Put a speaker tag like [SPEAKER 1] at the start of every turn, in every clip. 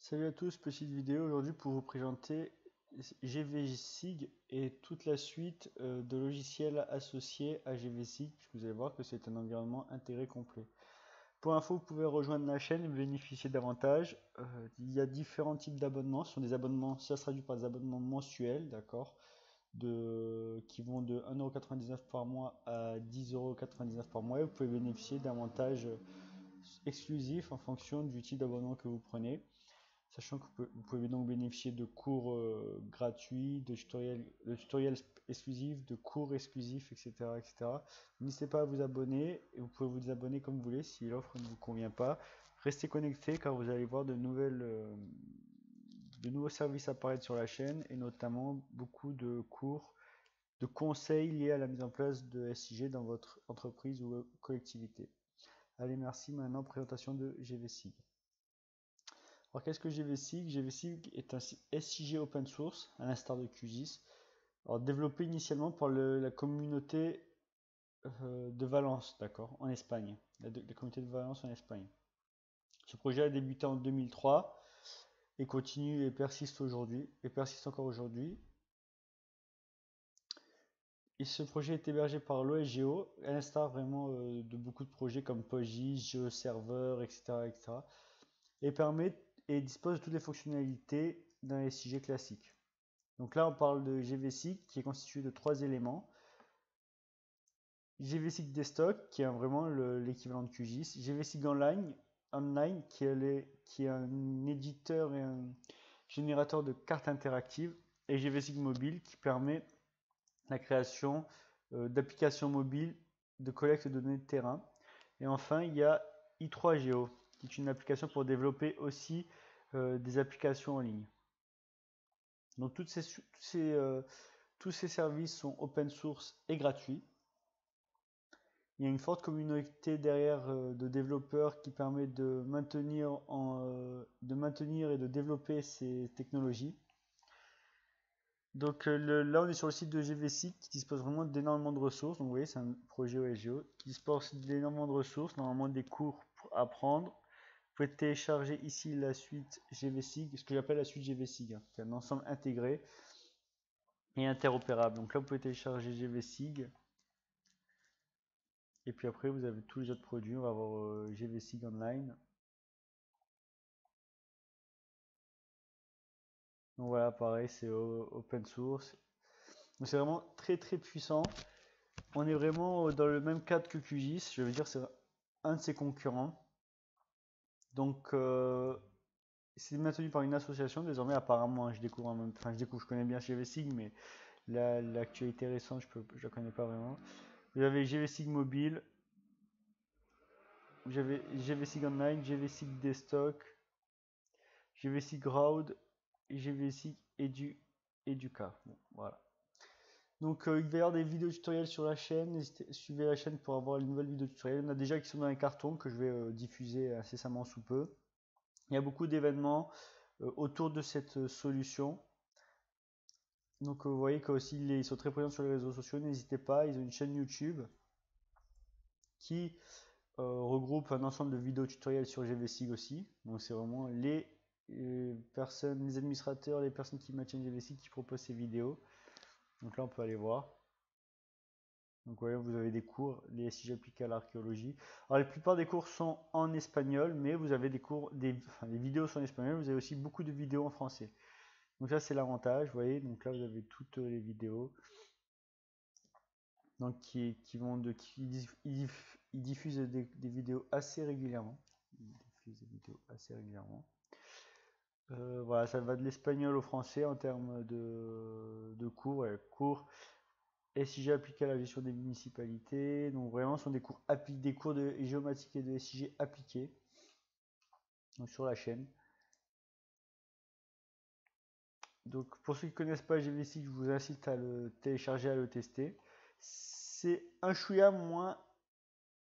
[SPEAKER 1] Salut à tous, petite vidéo aujourd'hui pour vous présenter GVSig et toute la suite de logiciels associés à GVSig, puisque vous allez voir que c'est un environnement intégré complet. Pour info, vous pouvez rejoindre la chaîne et bénéficier d'avantages. Il y a différents types d'abonnements. Ce sont des abonnements, ça se traduit par des abonnements mensuels, d'accord, qui vont de 1,99€ par mois à 10,99€ par mois. Et vous pouvez bénéficier d'avantages exclusifs en fonction du type d'abonnement que vous prenez. Sachant que vous pouvez donc bénéficier de cours gratuits, de tutoriels exclusifs, de cours exclusifs, etc., etc. N'hésitez pas à vous abonner et vous pouvez vous désabonner comme vous voulez si l'offre ne vous convient pas. Restez connectés car vous allez voir de nouveaux services apparaître sur la chaîne et notamment beaucoup de cours, de conseils liés à la mise en place de SIG dans votre entreprise ou collectivité. Allez, merci. Maintenant, présentation de GVSig. Alors qu'est-ce que GVSig? GVSig est un SIG open source, à l'instar de QGIS. Alors développé initialement par la communauté de Valence, d'accord, en Espagne. La communauté de Valence en Espagne. Ce projet a débuté en 2003 et continue et persiste aujourd'hui, et persiste encore aujourd'hui. Et ce projet est hébergé par l'OSGeo, à l'instar vraiment de beaucoup de projets comme PostGIS, GeoServer, etc., etc. Et permet et dispose de toutes les fonctionnalités d'un SIG classique. Donc là, on parle de GVSig qui est constitué de trois éléments. GVSig Desktop qui est vraiment l'équivalent de QGIS. GVSig Online qui est un éditeur et un générateur de cartes interactives. Et GVSig Mobile qui permet la création d'applications mobiles de collecte de données de terrain. Et enfin, il y a i3Geo qui est une application pour développer aussi des applications en ligne. Donc tous ces services sont open source et gratuits. Il y a une forte communauté derrière de développeurs qui permet de maintenir et de développer ces technologies. Donc là, on est sur le site de GVSig qui dispose vraiment d'énormément de ressources. Donc vous voyez, c'est un projet OSGeo qui dispose d'énormément de ressources, normalement des cours à apprendre. Vous pouvez télécharger ici la suite GVSig, ce que j'appelle la suite GVSig, qui est un ensemble intégré et interopérable. Donc là, vous pouvez télécharger GVSig. Et puis après, vous avez tous les autres produits. On va avoir GVSig Online. Donc voilà, pareil, c'est open source. Donc c'est vraiment très très puissant. On est vraiment dans le même cadre que QGIS. Je veux dire, c'est un de ses concurrents. Donc c'est maintenu par une association désormais apparemment. Je découvre en même temps. Enfin, je connais bien GVSig, mais l'actualité récente, je la connais pas vraiment. Vous avez GVSig Mobile, vous avez GVSig Online, GVSig Desktop, GVSig Road et GVSig Educa. Bon, voilà. Donc il va y avoir des vidéos tutoriels sur la chaîne. Suivez la chaîne pour avoir les nouvelles vidéos tutoriels. Il y en a déjà qui sont dans les cartons que je vais diffuser incessamment sous peu. Il y a beaucoup d'événements autour de cette solution. Donc vous voyez qu'aussi ils sont très présents sur les réseaux sociaux. N'hésitez pas, ils ont une chaîne YouTube qui regroupe un ensemble de vidéos tutoriels sur GVSig aussi. Donc c'est vraiment les personnes, les administrateurs, les personnes qui maintiennent GVSig qui proposent ces vidéos. Donc là on peut aller voir. Donc voyez, vous avez des cours, les SIG appliqués à l'archéologie. Alors la plupart des cours sont en espagnol, mais vous avez les vidéos sont en espagnol, vous avez aussi beaucoup de vidéos en français. Donc ça c'est l'avantage, vous voyez, donc là vous avez toutes les vidéos. Donc ils diffusent des vidéos assez régulièrement. Voilà, ça va de l'espagnol au français en termes de cours. Ouais, cours SIG appliqué à la gestion des municipalités. Donc vraiment, ce sont des cours de géomatique et de SIG appliqués. Donc sur la chaîne. Donc pour ceux qui ne connaissent pas GVSig, je vous incite à le télécharger, à le tester. C'est un chouïa moins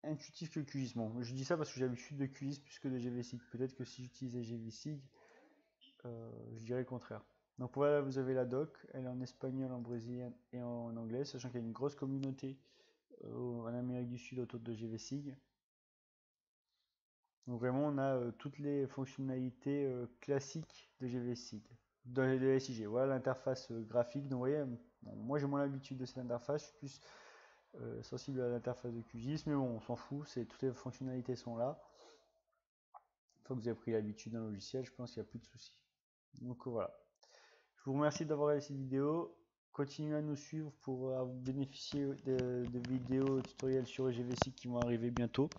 [SPEAKER 1] intuitif que QGIS. Bon, je dis ça parce que j'ai l'habitude de QGIS plus que de GVSig. Peut-être que si j'utilisais GVSig, je dirais le contraire. Donc voilà, vous avez la doc, elle est en espagnol, en brésilien et en anglais, sachant qu'il y a une grosse communauté en Amérique du Sud autour de GVSig. Donc vraiment, on a toutes les fonctionnalités classiques de GVSig, de SIG. Voilà l'interface graphique. Donc vous voyez, bon, moi j'ai moins l'habitude de cette interface, je suis plus sensible à l'interface de QGIS, mais bon, on s'en fout, toutes les fonctionnalités sont là. Une fois que vous avez pris l'habitude d'un logiciel, je pense qu'il n'y a plus de soucis. Donc voilà. Je vous remercie d'avoir regardé cette vidéo. Continuez à nous suivre pour bénéficier de vidéos tutoriels sur GVSig qui vont arriver bientôt.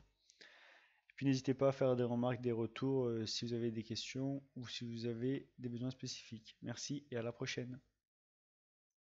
[SPEAKER 1] Et puis n'hésitez pas à faire des remarques, des retours si vous avez des questions ou si vous avez des besoins spécifiques. Merci et à la prochaine.